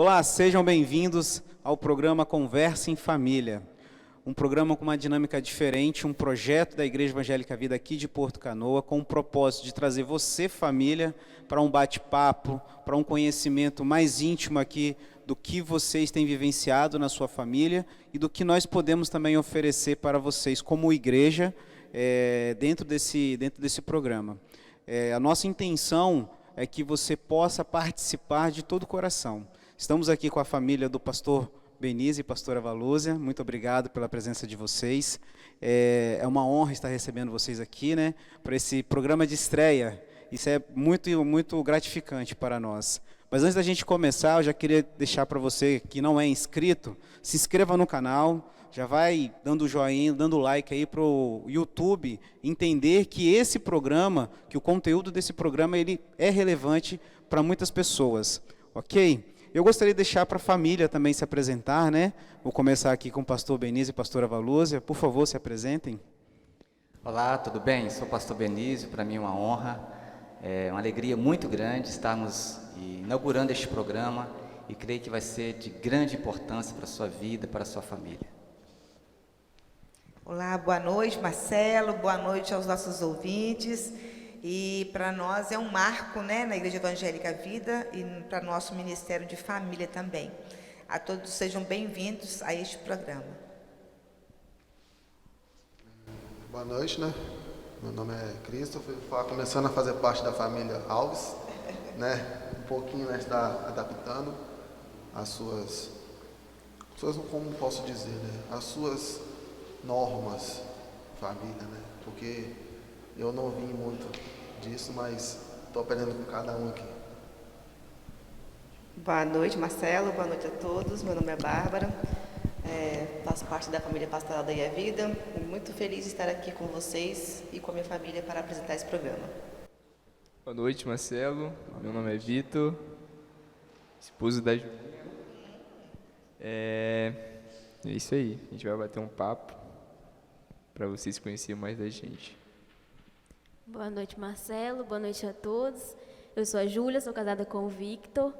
Olá, sejam bem-vindos ao programa Conversa em Família. Um programa com uma dinâmica diferente, um projeto da Igreja Evangélica Vida aqui de Porto Canoa, com o propósito de trazer você, família, para um bate-papo, para um conhecimento mais íntimo aqui do que vocês têm vivenciado na sua família e do que nós podemos também oferecer para vocês como igreja dentro desse programa. A nossa intenção é que você possa participar de todo o coração. Estamos aqui com a família do pastor Benise e pastora Valúzia. Muito obrigado pela presença de vocês. É uma honra estar recebendo vocês aqui, né, para esse programa de estreia. Isso é muito, muito gratificante para nós. Mas antes da gente começar, eu já queria deixar para você que não é inscrito, se inscreva no canal, já vai dando joinha, dando like aí para o YouTube, entender que esse programa, que o conteúdo desse programa, ele é relevante para muitas pessoas, ok? Eu gostaria de deixar para a família também se apresentar, né? Vou começar aqui com o pastor Benise e pastora Valúzia. Por favor, se apresentem. Olá, tudo bem? Sou o pastor Benise, para mim é uma honra, é uma alegria muito grande estarmos inaugurando este programa e creio que vai ser de grande importância para a sua vida, para a sua família. Olá, boa noite, Marcelo, boa noite aos nossos ouvintes. E para nós é um marco, né, na Igreja Evangélica Vida e para nosso Ministério de Família também. A todos sejam bem-vindos a este programa. Boa noite, né? Meu nome é Christopher, começando a fazer parte da família Alves, né? Um pouquinho, né, está adaptando as suas, como posso dizer, né? As suas normas, família, né? Porque eu não vim muito disso, mas estou aprendendo com cada um aqui. Boa noite, Marcelo. Boa noite a todos. Meu nome é Bárbara. Faço parte da família pastoral da IA Vida. Muito feliz de estar aqui com vocês e com a minha família para apresentar esse programa. Boa noite, Marcelo. Meu nome é Vitor, esposo da Julinha. É isso aí. A gente vai bater um papo para vocês conhecerem mais da gente. Boa noite, Marcelo. Boa noite a todos. Eu sou a Júlia, sou casada com o Victor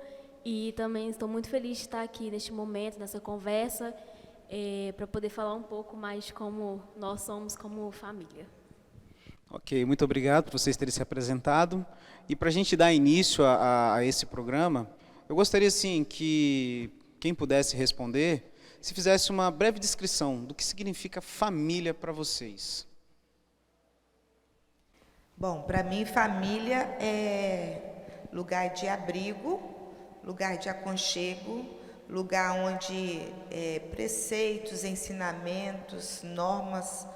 e também estou muito feliz de estar aqui neste momento, nessa conversa, para poder falar um pouco mais como nós somos como família. Ok, muito obrigado por vocês terem se apresentado. E para a gente dar início a esse programa, eu gostaria, assim, que quem pudesse responder, se fizesse uma breve descrição do que significa família para vocês. Bom, para mim, família é lugar de abrigo, lugar de aconchego, lugar onde preceitos, ensinamentos, normas,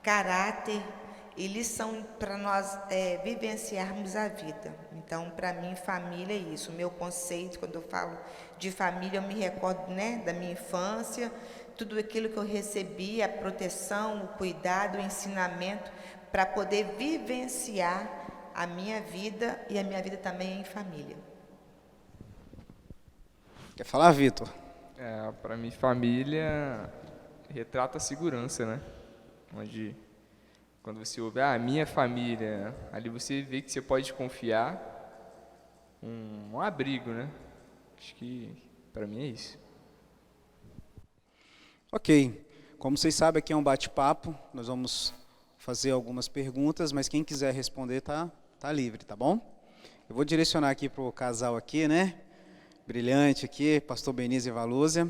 caráter e lição para nós vivenciarmos a vida. Então, para mim, família é isso. O meu conceito, quando eu falo de família, eu me recordo, né, da minha infância, tudo aquilo que eu recebi, a proteção, o cuidado, o ensinamento, para poder vivenciar a minha vida e a minha vida também em família. Quer falar, Vitor? Para mim, família retrata a segurança, né? Onde, quando você ouve, minha família, ali você vê que você pode confiar, um abrigo, né? Acho que, para mim, é isso. Ok. Como vocês sabem, aqui é um bate-papo. Nós vamos fazer algumas perguntas, mas quem quiser responder tá livre, tá bom? Eu vou direcionar aqui para o casal aqui, né? Brilhante aqui, pastor Benise e Valúzia.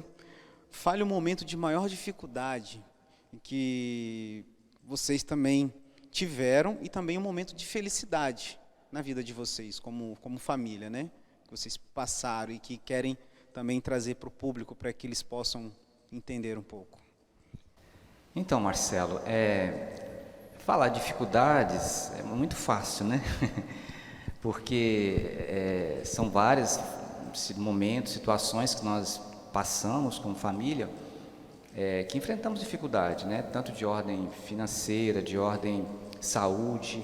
Fale um momento de maior dificuldade em que vocês também tiveram e também um momento de felicidade na vida de vocês, como família, né? Que vocês passaram e que querem também trazer para o público para que eles possam entender um pouco. Então, Marcelo, falar dificuldades é muito fácil, né? Porque são vários momentos, situações que nós passamos como família, que enfrentamos dificuldade, né? Tanto de ordem financeira, de ordem saúde,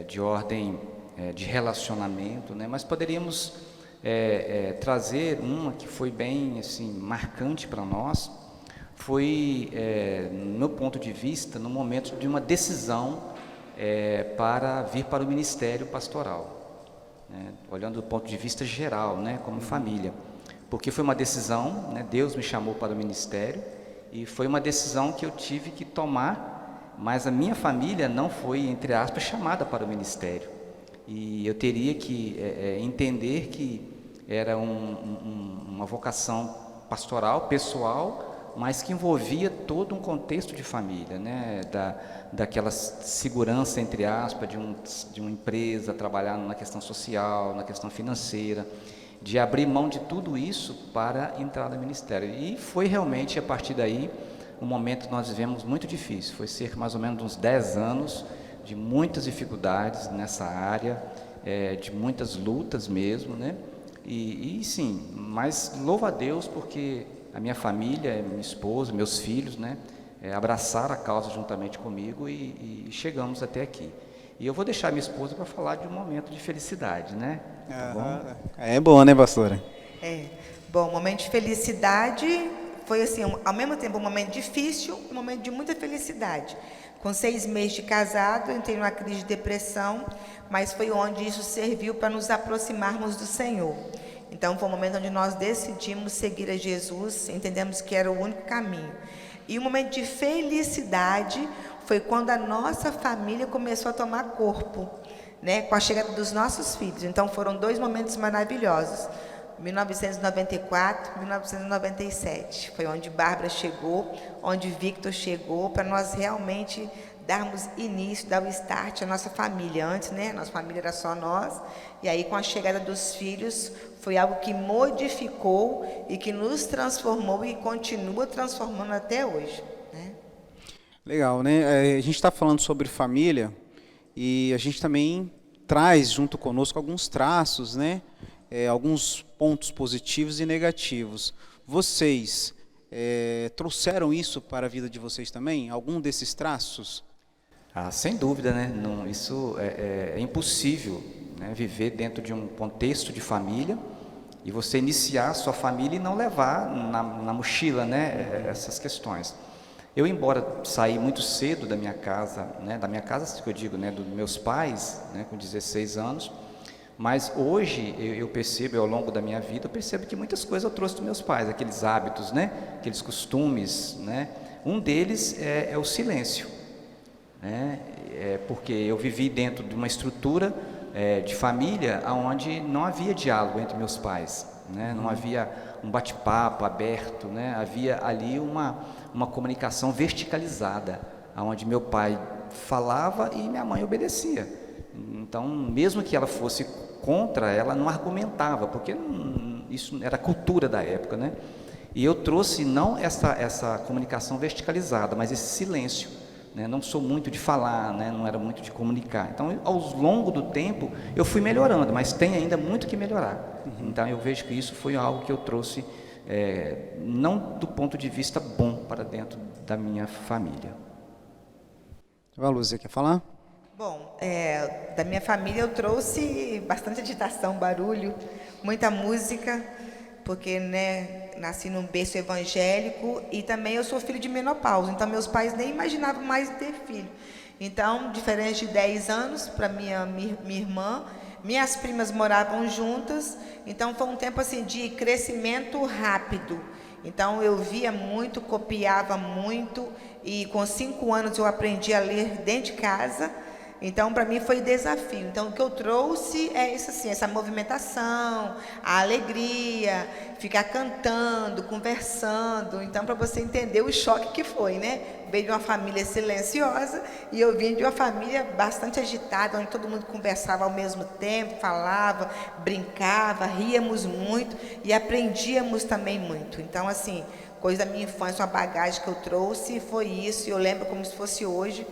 de ordem de relacionamento, né? Mas poderíamos trazer uma que foi bem assim, marcante para nós, foi, no meu ponto de vista, no momento de uma decisão para vir para o ministério pastoral, né? Olhando do ponto de vista geral, né, como família. porque foi uma decisão, né? Deus me chamou para o ministério e foi uma decisão que eu tive que tomar, mas a minha família não foi, entre aspas, chamada para o ministério. E eu teria que entender que era uma vocação pastoral, pessoal, mas que envolvia todo um contexto de família, né? Daquela segurança, entre aspas, de uma empresa, trabalhar na questão social, na questão financeira, de abrir mão de tudo isso para entrar no ministério. E foi realmente, a partir daí, um momento que nós vivemos muito difícil. Foi cerca mais ou menos uns 10 anos de muitas dificuldades nessa área, de muitas lutas mesmo, né? E sim, mas louvo a Deus porque a minha família, minha esposa, meus filhos, né, abraçaram a causa juntamente comigo e chegamos até aqui. E eu vou deixar minha esposa para falar de um momento de felicidade, né? Tá bom? É bom, né, pastora? Bom, o momento de felicidade foi assim, ao mesmo tempo um momento difícil, um momento de muita felicidade. Com 6 meses de casado, entrei numa crise de depressão, mas foi onde isso serviu para nos aproximarmos do Senhor. Então, foi um momento onde nós decidimos seguir a Jesus, entendemos que era o único caminho. E o momento de felicidade foi quando a nossa família começou a tomar corpo, né, com a chegada dos nossos filhos. Então, foram 2 momentos maravilhosos. 1994, 1997, foi onde Bárbara chegou, onde Victor chegou, para nós realmente darmos início, dar o start à nossa família. Antes, né, nossa família era só nós, e aí com a chegada dos filhos, foi algo que modificou e que nos transformou e continua transformando até hoje, né? Legal, né? A gente está falando sobre família e a gente também traz junto conosco alguns traços, né? Alguns pontos positivos e negativos. Vocês trouxeram isso para a vida de vocês também? Algum desses traços? Sem dúvida, né? Não, isso é impossível, né? Viver dentro de um contexto de família e você iniciar sua família e não levar na mochila, né, essas questões. Eu, embora saí muito cedo da minha casa, né, que eu digo, né, dos meus pais, né, com 16 anos, mas hoje eu percebo, ao longo da minha vida, eu percebo que muitas coisas eu trouxe dos meus pais, aqueles hábitos, né, aqueles costumes, né. Um deles é o silêncio, né, porque eu vivi dentro de uma estrutura de família onde não havia diálogo entre meus pais, né, não havia um bate-papo aberto, né, havia ali uma comunicação verticalizada, onde meu pai falava e minha mãe obedecia. Então, mesmo que ela fosse contra, ela não argumentava, porque isso era a cultura da época, né? E eu trouxe não essa comunicação verticalizada, mas esse silêncio, né? Não sou muito de falar, né? Não era muito de comunicar. Então, ao longo do tempo, eu fui melhorando, mas tem ainda muito que melhorar. Então, eu vejo que isso foi algo que eu trouxe, não do ponto de vista bom para dentro da minha família. Valuzia, quer falar? Bom, da minha família eu trouxe bastante agitação, barulho, muita música, porque, né, nasci num berço evangélico e também eu sou filho de menopausa, então meus pais nem imaginavam mais ter filho. Então, diferente de 10 anos para minha irmã, minhas primas moravam juntas, então foi um tempo assim de crescimento rápido. Então eu via muito, copiava muito e com 5 anos eu aprendi a ler dentro de casa. Então, para mim foi desafio. Então, o que eu trouxe é isso assim, essa movimentação, a alegria, ficar cantando, conversando. Então, para você entender o choque que foi, né? Veio de uma família silenciosa e eu vim de uma família bastante agitada, onde todo mundo conversava ao mesmo tempo, falava, brincava, ríamos muito e aprendíamos também muito. Então, assim, coisa da minha infância, uma bagagem que eu trouxe foi isso. E eu lembro como se fosse hoje.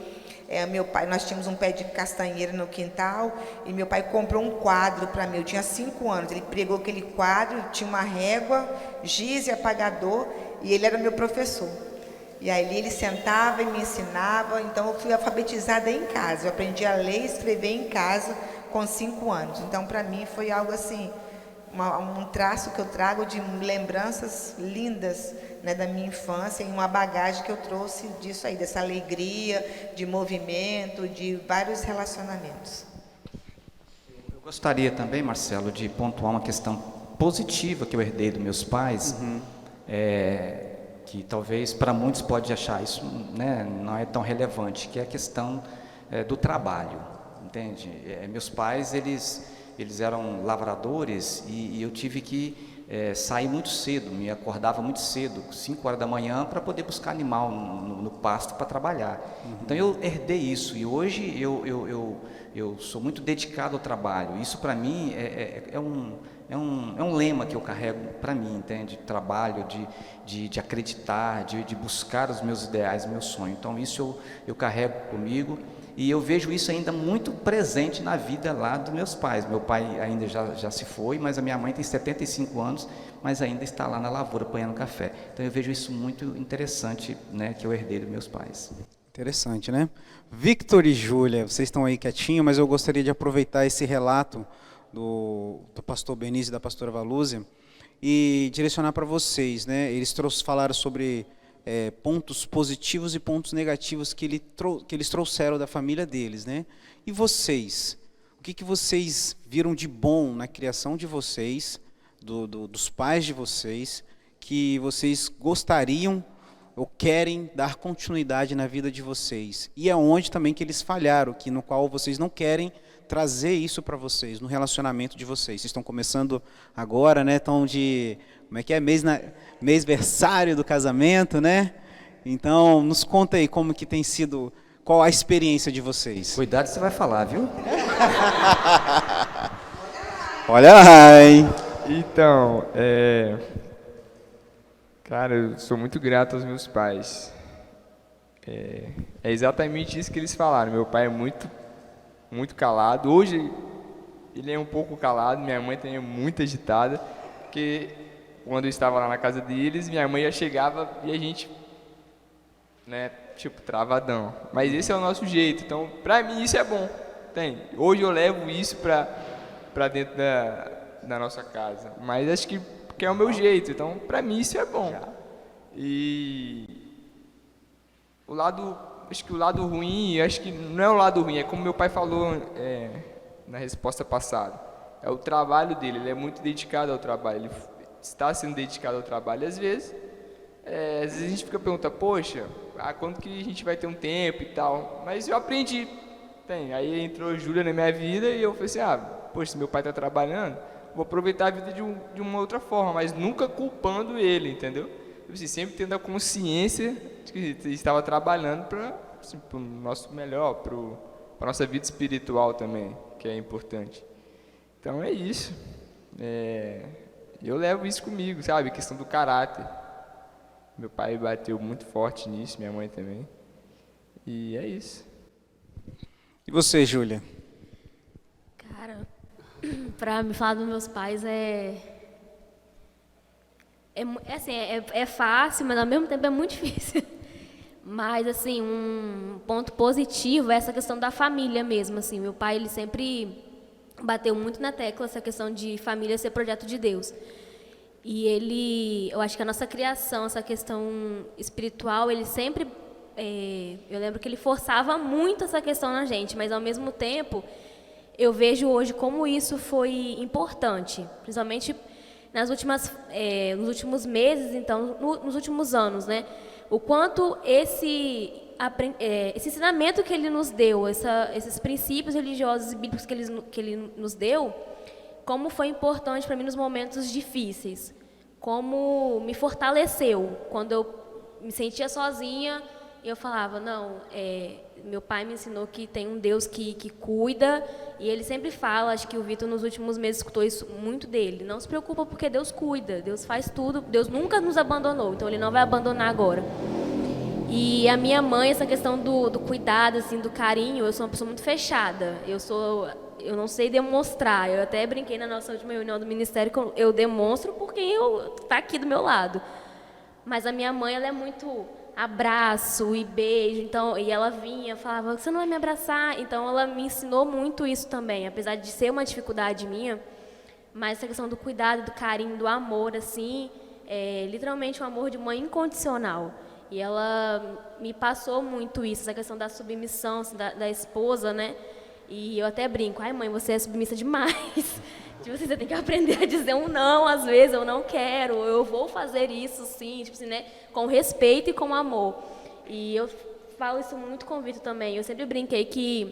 Meu pai, nós tínhamos um pé de castanheira no quintal e meu pai comprou um quadro para mim. Eu tinha 5 anos. Ele pregou aquele quadro, tinha uma régua, giz e apagador e ele era meu professor. E aí ele sentava e me ensinava. Então eu fui alfabetizada em casa. Eu aprendi a ler e escrever em casa com 5 anos. Então para mim foi algo assim, um traço que eu trago de lembranças lindas, né, da minha infância e uma bagagem que eu trouxe disso aí, dessa alegria, de movimento, de vários relacionamentos. Eu gostaria também, Marcelo, de pontuar uma questão positiva que eu herdei dos meus pais, que talvez para muitos pode achar isso, né, não é tão relevante, que é a questão do trabalho, entende? Meus pais, eles eram lavradores e eu tive que sair muito cedo, me acordava muito cedo, 5 horas da manhã, para poder buscar animal no pasto para trabalhar. Então eu herdei isso e hoje eu sou muito dedicado ao trabalho. Isso para mim é um lema que eu carrego para mim, entende? Trabalho, de acreditar, de buscar os meus ideais, meus sonhos. Então isso eu carrego comigo e eu vejo isso ainda muito presente na vida lá dos meus pais. Meu pai ainda já se foi, mas a minha mãe tem 75 anos, mas ainda está lá na lavoura apanhando café. Então eu vejo isso muito interessante, né, que eu herdei dos meus pais. Interessante, né? Victor e Júlia, vocês estão aí quietinhos, mas eu gostaria de aproveitar esse relato do pastor Benício e da pastora Valúzia e direcionar para vocês, né? Eles falaram sobre pontos positivos e pontos negativos que eles trouxeram da família deles, né? E vocês? O que vocês viram de bom na criação de vocês, dos pais de vocês, que vocês gostariam ou querem dar continuidade na vida de vocês? E aonde também que eles falharam, no qual vocês não querem trazer isso para vocês, no relacionamento de vocês? Vocês estão começando agora, né? Estão como é que é? Mêsversário do casamento, né? Então, nos conta aí como que tem sido, qual a experiência de vocês. Cuidado que você vai falar, viu? Olha lá, hein? Então, cara, eu sou muito grato aos meus pais. É exatamente isso que eles falaram. Meu pai é muito calado. Hoje ele é um pouco calado, minha mãe também é muito agitada, porque quando eu estava lá na casa deles, minha mãe já chegava e a gente, né, tipo, travadão. Mas esse é o nosso jeito, então pra mim isso é bom. Hoje eu levo isso pra dentro da nossa casa, mas acho que é o meu jeito, então pra mim isso é bom. E acho que o lado ruim, acho que não é o lado ruim, é como meu pai falou na resposta passada, é o trabalho dele, ele é muito dedicado ao trabalho, ele está sendo dedicado ao trabalho. Às vezes a gente fica perguntando, poxa, quando que a gente vai ter um tempo e tal, mas eu aprendi. Aí entrou a Júlia na minha vida e eu falei assim, poxa, se meu pai está trabalhando, vou aproveitar a vida de uma outra forma, mas nunca culpando ele, entendeu? Assim, sempre tendo a consciência de que estava trabalhando para o nosso melhor, para a nossa vida espiritual também, que é importante. Então é isso. Eu levo isso comigo, sabe? Questão do caráter. Meu pai bateu muito forte nisso, minha mãe também. E é isso. E você, Júlia? Cara, para me falar dos meus pais é fácil, mas ao mesmo tempo é muito difícil. Mas, assim, um ponto positivo é essa questão da família mesmo, assim. Meu pai, ele sempre bateu muito na tecla essa questão de família ser projeto de Deus. E eu acho que a nossa criação, essa questão espiritual, ele sempre, eu lembro que ele forçava muito essa questão na gente, mas ao mesmo tempo, eu vejo hoje como isso foi importante, principalmente nos últimos meses, então, nos últimos anos, né? O quanto esse ensinamento que ele nos deu, esses princípios religiosos e bíblicos que ele nos deu, como foi importante para mim nos momentos difíceis, como me fortaleceu. Quando eu me sentia sozinha, eu falava, não, meu pai me ensinou que tem um Deus que cuida, e ele sempre fala, acho que o Vitor nos últimos meses escutou isso muito dele, não se preocupa porque Deus cuida, Deus faz tudo, Deus nunca nos abandonou, então ele não vai abandonar agora. E a minha mãe, essa questão do cuidado, assim, do carinho, eu sou uma pessoa muito fechada, eu não sei demonstrar. Eu até brinquei na nossa última reunião do ministério que eu demonstro por quem está aqui do meu lado. Mas a minha mãe, ela é muito abraço e beijo, então, e ela vinha, falava, você não vai me abraçar? Então ela me ensinou muito isso também, apesar de ser uma dificuldade minha, mas essa questão do cuidado, do carinho, do amor, assim, literalmente um amor de mãe incondicional. E ela me passou muito isso, essa questão da submissão, assim, da esposa, né? E eu até brinco, ai mãe, você é submissa demais. Tipo assim, você tem que aprender a dizer um não, às vezes, eu não quero, eu vou fazer isso sim, tipo assim, né? Com respeito e com amor. E eu falo isso muito com o Vitor também. Eu sempre brinquei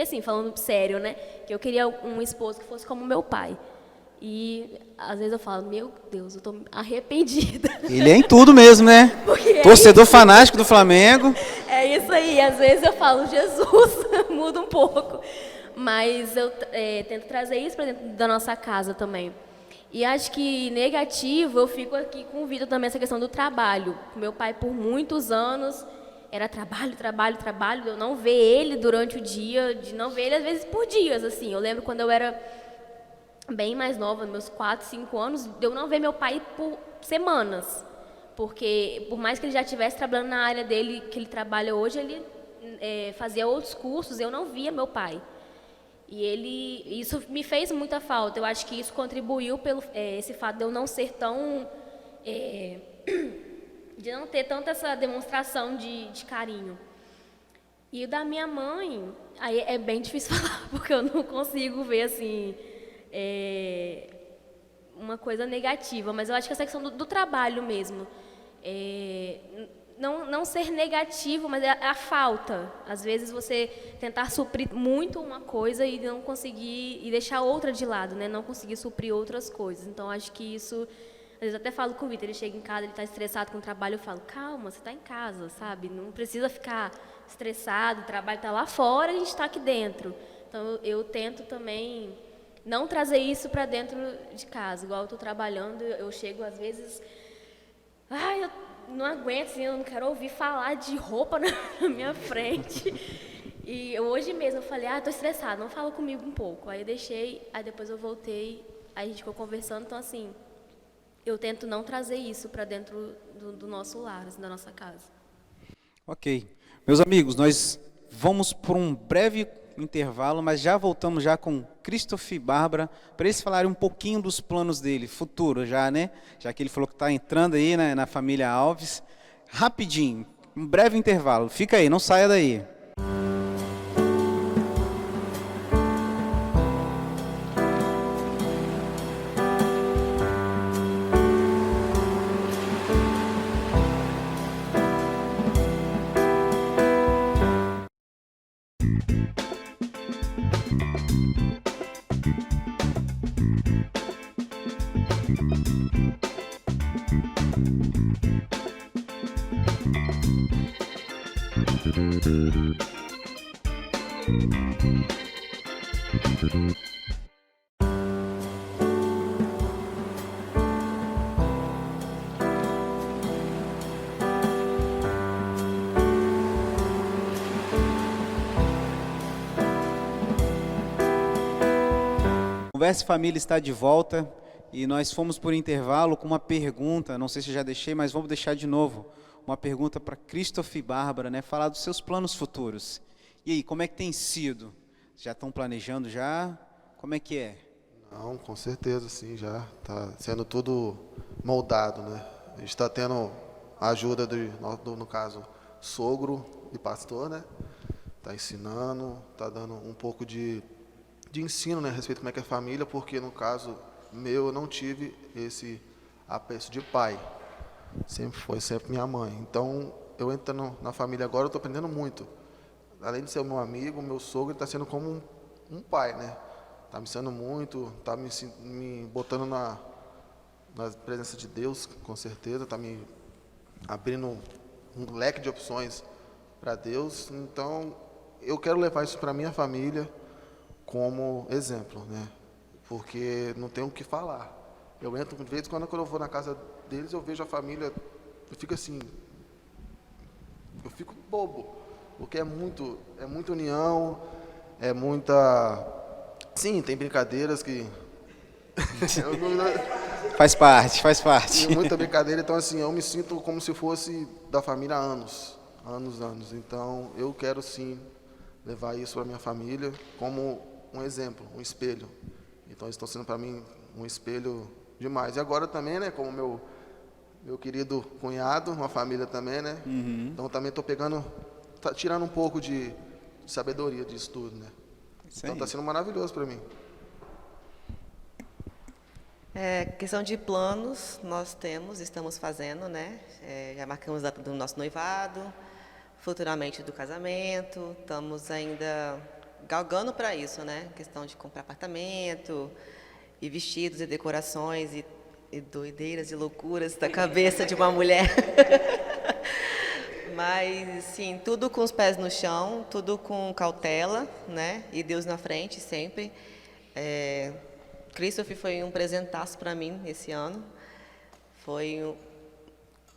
assim, falando sério, né? Que eu queria um esposo que fosse como meu pai. E às vezes eu falo, meu Deus, eu tô arrependida. Ele é em tudo mesmo, né? Porque Torcedor fanático do Flamengo. é isso aí, às vezes eu falo, Jesus, muda um pouco. Mas eu tento trazer isso para dentro da nossa casa também. E acho que negativo, eu fico aqui com o Vitor também, essa questão do trabalho. Meu pai, por muitos anos, era trabalho, trabalho, trabalho. Eu não ver ele durante o dia, de não ver ele às vezes por dias, assim. Eu lembro quando eu era bem mais nova, meus 4, 5 anos, de eu não ver meu pai por semanas. Porque, por mais que ele já estivesse trabalhando na área dele, que ele trabalha hoje, ele fazia outros cursos, eu não via meu pai. E isso me fez muita falta. Eu acho que isso contribuiu pelo esse fato de eu não ser tão... de não ter tanta essa demonstração de carinho. E o da minha mãe, aí é bem difícil falar, porque eu não consigo ver, assim, uma coisa negativa. Mas eu acho que essa questão do trabalho mesmo. Não ser negativo, mas é a falta. Às vezes você tentar suprir muito uma coisa e não conseguir, e deixar outra de lado, né? Não conseguir suprir outras coisas. Então, acho que isso... Às vezes eu até falo com o Vitor, ele chega em casa, ele está estressado com o trabalho, eu falo, calma, você está em casa, sabe? Não precisa ficar estressado, o trabalho está lá fora, a gente está aqui dentro. Então, eu tento também não trazer isso para dentro de casa. Igual eu estou trabalhando, eu chego às vezes... Ai, eu não aguento, assim, eu não quero ouvir falar de roupa na minha frente. E hoje mesmo eu falei, estou estressada, não fala comigo um pouco. Aí eu deixei, aí depois eu voltei, aí a gente ficou conversando, então assim... Eu tento não trazer isso para dentro do nosso lar, assim, da nossa casa. Ok. Meus amigos, nós vamos por um breve intervalo, mas já voltamos já com Christoph e Bárbara, para eles falarem um pouquinho dos planos dele, futuro já, né? Já que ele falou que está entrando aí, né, na família Alves. Rapidinho, um breve intervalo. Fica aí, não saia daí. Conversa Família está de volta e nós fomos por intervalo com uma pergunta, não sei se eu já deixei, mas vamos deixar de novo, uma pergunta para Christoph e Bárbara, né, falar dos seus planos futuros. E aí, como é que tem sido? Já estão planejando já? Como é que é? Não, com certeza, sim, já está sendo tudo moldado, né? A gente está tendo a ajuda no caso, sogro e pastor, né? Está ensinando, está dando um pouco de ensino, né, a respeito de como é que é a família, porque no caso meu eu não tive esse apreço de pai, foi sempre minha mãe. Então eu entrando na família agora, eu estou aprendendo muito. Além de ser o meu amigo, meu sogro está sendo como um pai, né? Está me ensinando muito, está me botando na presença de Deus, com certeza, está me abrindo um leque de opções para Deus. Então eu quero levar isso para minha família como exemplo, né? Porque não tenho o que falar. Eu entro, de vez em quando eu vou na casa deles, eu vejo a família, eu fico assim, eu fico bobo, porque é muita união, é muita... Sim, tem brincadeiras que... Faz parte. Tem muita brincadeira, então assim, eu me sinto como se fosse da família há anos. Então, eu quero sim levar isso para minha família como um exemplo, um espelho. Então, eles estão sendo para mim um espelho demais. E agora também, né, como meu querido cunhado, uma família também, né? Uhum. Então, também estou tirando um pouco de sabedoria disso tudo, né? Então, está sendo maravilhoso para mim. Questão de planos, estamos fazendo, né? Já marcamos a data do nosso noivado, futuramente do casamento, estamos ainda galgando para isso, né? Questão de comprar apartamento, e vestidos, e decorações, e doideiras e loucuras da cabeça de uma mulher. Mas, sim, tudo com os pés no chão, tudo com cautela, né? E Deus na frente sempre. Christopher foi um presentaço para mim esse ano.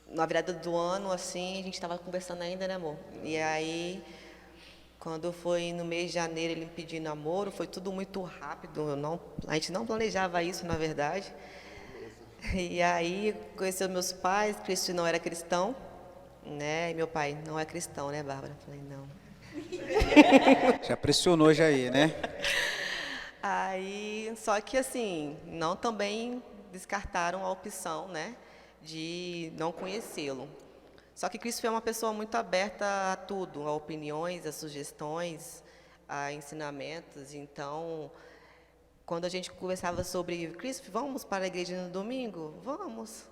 Na virada do ano, assim, a gente estava conversando ainda, né, amor? E aí, quando foi no mês de janeiro, ele me pediu namoro, foi tudo muito rápido. A gente não planejava isso, na verdade. E aí, conheceu meus pais, Cristo não era cristão, né? E meu pai não é cristão, né, Bárbara? Falei, não. Já pressionou já aí, né? Aí, só que assim, não também descartaram a opção, né, de não conhecê-lo. Só que Cristo é uma pessoa muito aberta a tudo, a opiniões, a sugestões, a ensinamentos. Então, quando a gente conversava sobre Cristo, vamos para a igreja no domingo? Vamos.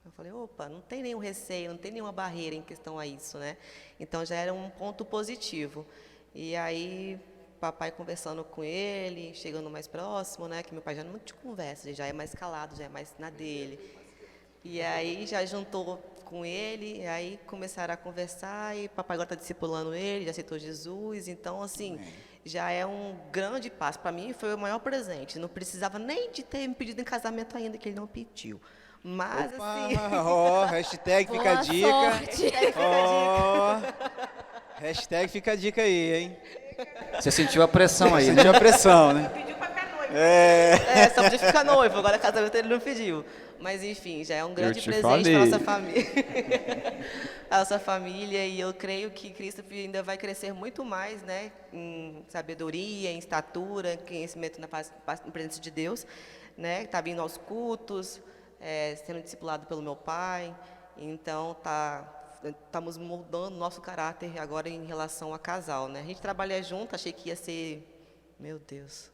Eu falei, opa, não tem nenhum receio, não tem nenhuma barreira em questão a isso, né? Então, já era um ponto positivo. E aí, papai conversando com ele, chegando mais próximo, né? Que meu pai já não é muito de conversa, ele já é mais calado, já é mais na dele. E aí já juntou com ele, e aí começaram a conversar, e papai agora está discipulando ele, já aceitou Jesus. Então, assim, já é um grande passo. Para mim, foi o maior presente. Não precisava nem de ter me pedido em casamento ainda, que ele não pediu. Mas, Opa, assim... hashtag fica a Boa dica. sorte. Hashtag fica a dica aí, hein? Você sentiu a pressão aí, né? Sentiu a pressão, né? Pediu para ficar noivo. Só podia ficar noivo, agora casamento ele não pediu. Mas, enfim, já é um grande presente para a nossa família. A nossa família, e eu creio que Cristo ainda vai crescer muito mais, né, em sabedoria, em estatura, em conhecimento na presença de Deus, né, está vindo aos cultos, sendo discipulado pelo meu pai. Então, estamos moldando nosso caráter agora em relação a casal, né. A gente trabalha junto, achei que ia ser, meu Deus,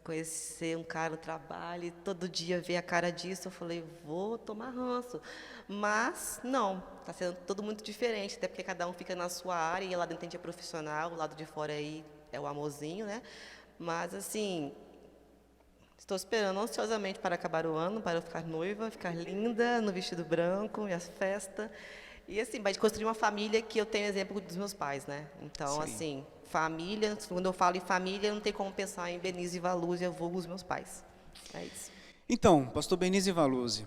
conhecer um cara no trabalho e todo dia ver a cara disso, eu falei, vou tomar ranço. Mas, não, está sendo tudo muito diferente, até porque cada um fica na sua área, e lá dentro a gente é profissional, o lado de fora aí é o amorzinho, né? Mas, assim, estou esperando ansiosamente para acabar o ano, para eu ficar noiva, ficar linda, no vestido branco, minhas festas. E, assim, vai construir uma família que eu tenho exemplo dos meus pais, né? Então, Sim. assim, família, quando eu falo em família, não tem como pensar em Benize e Valúzia, vulgo os meus pais. É isso. Então, pastor Benize Valuzzi,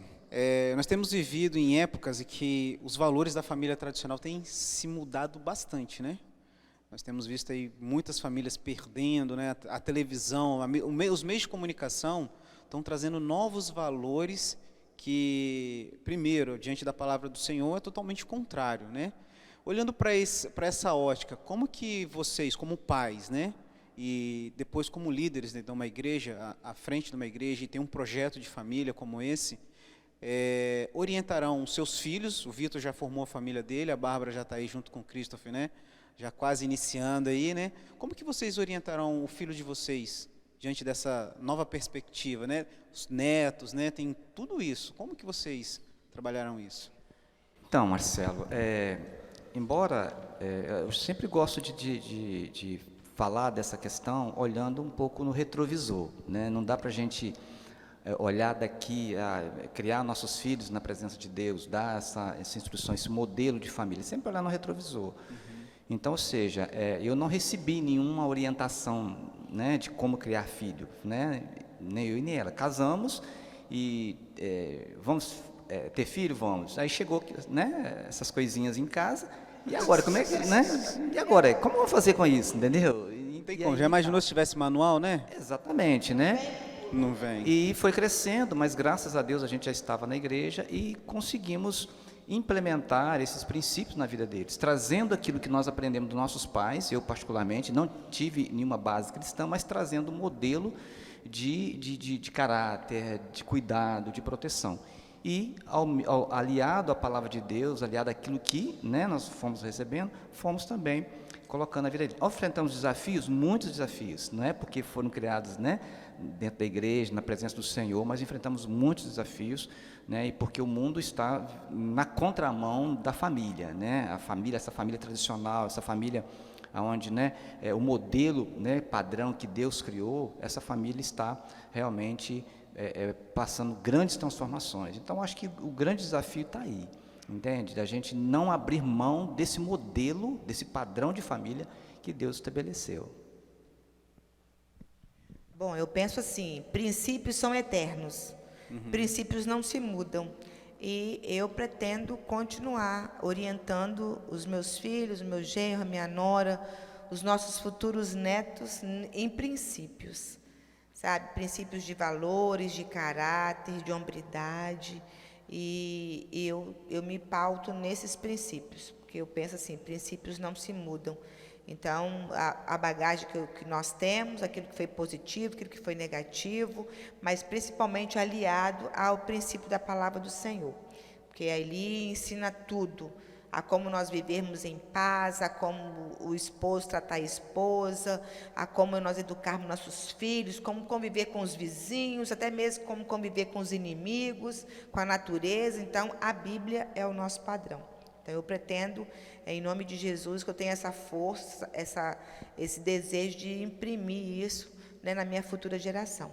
nós temos vivido em épocas em que os valores da família tradicional têm se mudado bastante, né? Nós temos visto aí muitas famílias perdendo, né? A televisão, os meios de comunicação estão trazendo novos valores que, primeiro, diante da palavra do Senhor, é totalmente contrário, né? Olhando para essa ótica, como que vocês, como pais, né, e depois como líderes de uma igreja, à frente de uma igreja, e tem um projeto de família como esse, orientarão os seus filhos? O Vitor já formou a família dele, a Bárbara já está aí junto com o Christopher, né, já quase iniciando aí, né? Como que vocês orientarão o filho de vocês diante dessa nova perspectiva, né? Os netos, né? Tem tudo isso. Como que vocês trabalharão isso? Então, Marcelo, embora eu sempre gosto de falar dessa questão olhando um pouco no retrovisor, né? Não dá para a gente olhar daqui, criar nossos filhos na presença de Deus, dar essa instrução, esse modelo de família, sempre olhar no retrovisor. Então, ou seja, eu não recebi nenhuma orientação, né, de como criar filho, né? Nem eu e nem ela. Casamos e vamos ter filho? Vamos. Aí chegou, né, essas coisinhas em casa. E agora, como é que, né? E agora, como eu vou fazer com isso, entendeu? Não tem como. Já imaginou se tivesse manual, né? Exatamente, né? Não vem. E foi crescendo, mas graças a Deus a gente já estava na igreja e conseguimos implementar esses princípios na vida deles, trazendo aquilo que nós aprendemos dos nossos pais. Eu particularmente não tive nenhuma base cristã, mas trazendo um modelo de caráter, de cuidado, de proteção. E aliado à palavra de Deus, aliado àquilo que, né, nós fomos recebendo, fomos também colocando a vida dele. Nós enfrentamos desafios, muitos desafios, não é porque foram criados, né, dentro da igreja, na presença do Senhor, mas enfrentamos muitos desafios, né, e porque o mundo está na contramão da família, né, a família, essa família tradicional, essa família onde, né, o modelo, né, padrão que Deus criou, essa família está realmente passando grandes transformações. Então, acho que o grande desafio está aí, entende? Da gente não abrir mão desse modelo, desse padrão de família que Deus estabeleceu. Bom, eu penso assim, princípios são eternos, princípios não se mudam. E eu pretendo continuar orientando os meus filhos, o meu genro, a minha nora, os nossos futuros netos em princípios, sabe? Princípios de valores, de caráter, de hombridade. E eu me pauto nesses princípios, porque eu penso assim, princípios não se mudam. Então, a bagagem que nós temos, aquilo que foi positivo, aquilo que foi negativo, mas principalmente aliado ao princípio da palavra do Senhor, porque ali ensina tudo, a como nós vivermos em paz, a como o esposo tratar a esposa, a como nós educarmos nossos filhos, como conviver com os vizinhos, até mesmo como conviver com os inimigos, com a natureza. Então, a Bíblia é o nosso padrão. Então, eu pretendo, em nome de Jesus, que eu tenha essa força, esse desejo de imprimir isso, né, na minha futura geração.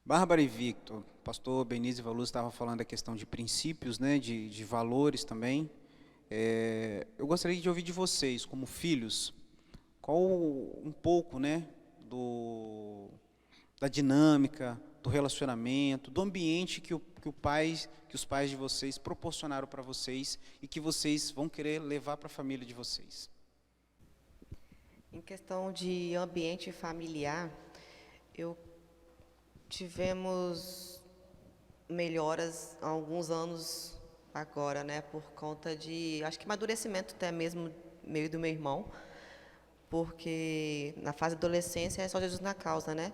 Bárbara e Victor, o pastor Benício Valuz estava falando da questão de princípios, né, de valores também. Eu gostaria de ouvir de vocês, como filhos, qual um pouco, né, da dinâmica, do relacionamento, do ambiente que os pais de vocês proporcionaram para vocês e que vocês vão querer levar para a família de vocês. Em questão de ambiente familiar, tivemos melhoras há alguns anos agora, né, por conta de, acho que amadurecimento até mesmo meu e do meu irmão, porque na fase da adolescência é só Jesus na causa, né?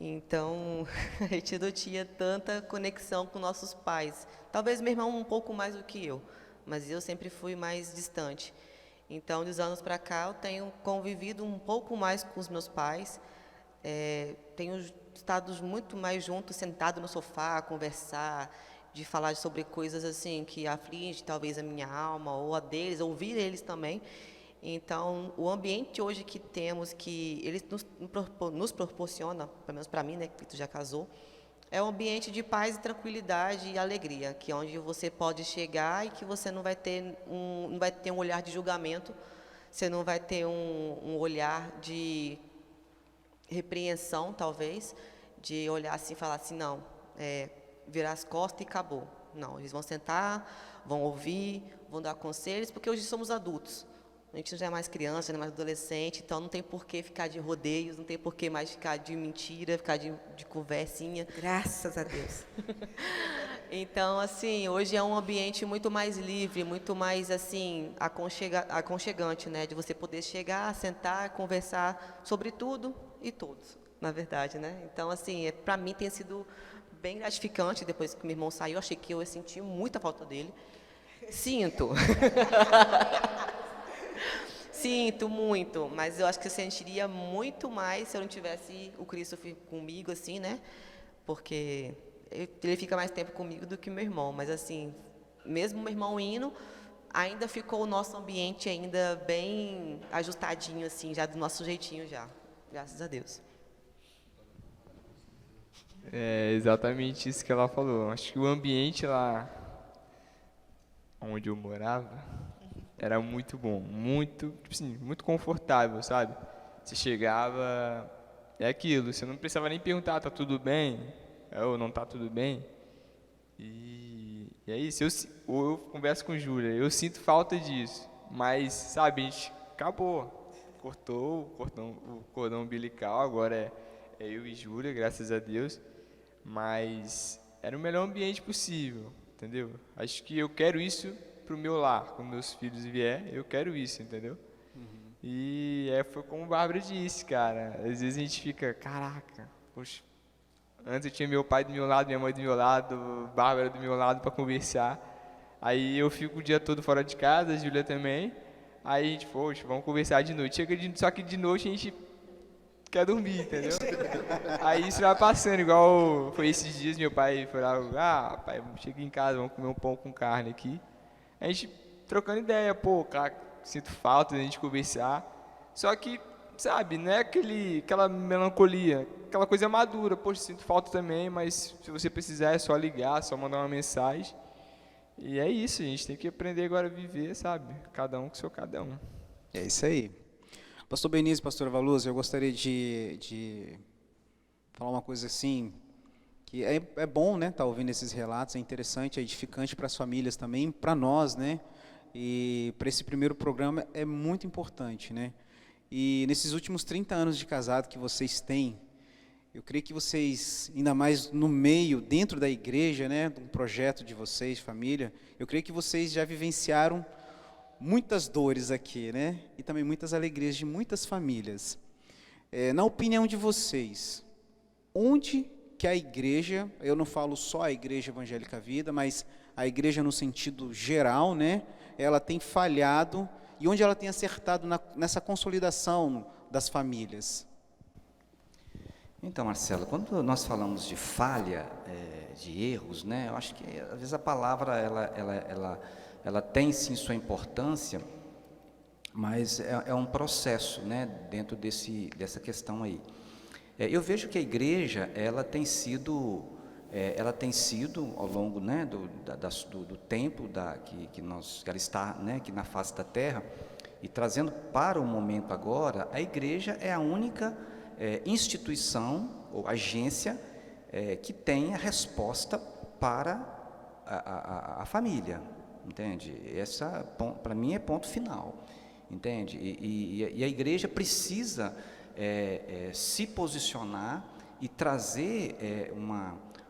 Então, a gente não tinha tanta conexão com nossos pais. Talvez meu irmão um pouco mais do que eu, mas eu sempre fui mais distante. Então, dos anos para cá, eu tenho convivido um pouco mais com os meus pais. Tenho estado muito mais junto, sentado no sofá, a conversar, de falar sobre coisas assim que afligem talvez a minha alma ou a deles, ouvir eles também. Então, o ambiente hoje que temos, que eles nos proporciona, pelo menos para mim, né, que tu já casou, é um ambiente de paz, tranquilidade e alegria, que é onde você pode chegar e que você não vai ter um olhar de julgamento, você não vai ter um olhar de repreensão, talvez, de olhar assim e falar assim, não, virar as costas e acabou. Não, eles vão sentar, vão ouvir, vão dar conselhos, porque hoje somos adultos. A gente já é mais criança, não é mais adolescente, então não tem por que ficar de rodeios, não tem por que mais ficar de mentira, ficar de conversinha. Graças a Deus. Então, assim, hoje é um ambiente muito mais livre, muito mais, assim, aconchegante, né? De você poder chegar, sentar, conversar sobre tudo e todos, na verdade, né? Então, assim, para mim tem sido bem gratificante. Depois que meu irmão saiu, achei que eu ia sentir muita falta dele. Sinto. Sinto muito, mas eu acho que eu sentiria muito mais se eu não tivesse o Cristo comigo, assim, né? Porque ele fica mais tempo comigo do que meu irmão, mas assim, mesmo meu irmão indo, ainda ficou o nosso ambiente ainda bem ajustadinho, assim, já do nosso jeitinho já, graças a Deus. É exatamente isso que ela falou. Acho que o ambiente lá onde eu morava era muito bom, muito, tipo assim, muito confortável, sabe? Você chegava, é aquilo, você não precisava nem perguntar, tá tudo bem? Ou não tá tudo bem? E é isso, eu converso com Júlia, eu sinto falta disso, mas, sabe, a gente acabou, cortou o cordão umbilical, agora é eu e Júlia, graças a Deus, mas era o melhor ambiente possível, entendeu? Acho que eu quero isso pro meu lar, quando meus filhos vier, eu quero isso, entendeu? E foi como a Bárbara disse, cara, às vezes a gente fica, caraca, poxa, antes eu tinha meu pai do meu lado, minha mãe do meu lado, Bárbara do meu lado para conversar, aí eu fico o dia todo fora de casa, a Júlia também, Aí a gente, poxa, vamos conversar de noite. Só que de noite a gente quer dormir, entendeu? Aí isso vai passando, igual foi esses dias, meu pai foi lá, pai, chega em casa, vamos comer um pão com carne aqui. A gente trocando ideia, pô, cara, sinto falta da gente conversar. Só que, sabe, não é aquela melancolia, aquela coisa madura. Poxa, sinto falta também, mas se você precisar é só ligar, só mandar uma mensagem. E é isso, a gente tem que aprender agora a viver, sabe? Cada um com seu cada um. É isso aí. Pastor Benício, pastora Valuza, eu gostaria de falar uma coisa assim, que é bom, né, estar ouvindo esses relatos, é interessante, é edificante para as famílias também, para nós, né, e para esse primeiro programa é muito importante, né, e nesses últimos 30 anos de casado que vocês têm, eu creio que vocês, ainda mais no meio, dentro da igreja, né, do projeto de vocês, família, eu creio que vocês já vivenciaram muitas dores aqui, né? E também muitas alegrias de muitas famílias. Na opinião de vocês, onde que a igreja, eu não falo só a Igreja Evangélica Vida, mas a igreja no sentido geral, né? Ela tem falhado e onde ela tem acertado nessa consolidação das famílias? Então, Marcelo, quando nós falamos de falha, de erros, né? Eu acho que às vezes a palavra ela tem sim sua importância, mas é um processo, né, dentro dessa questão aí. Eu vejo que a igreja ela tem sido ao longo, né, do tempo que ela está, né, aqui na face da terra, e trazendo para o momento agora, a igreja é a única instituição ou agência que tem a resposta para a família. Entende? Essa, para mim, é ponto final, entende? E a igreja precisa se posicionar e trazer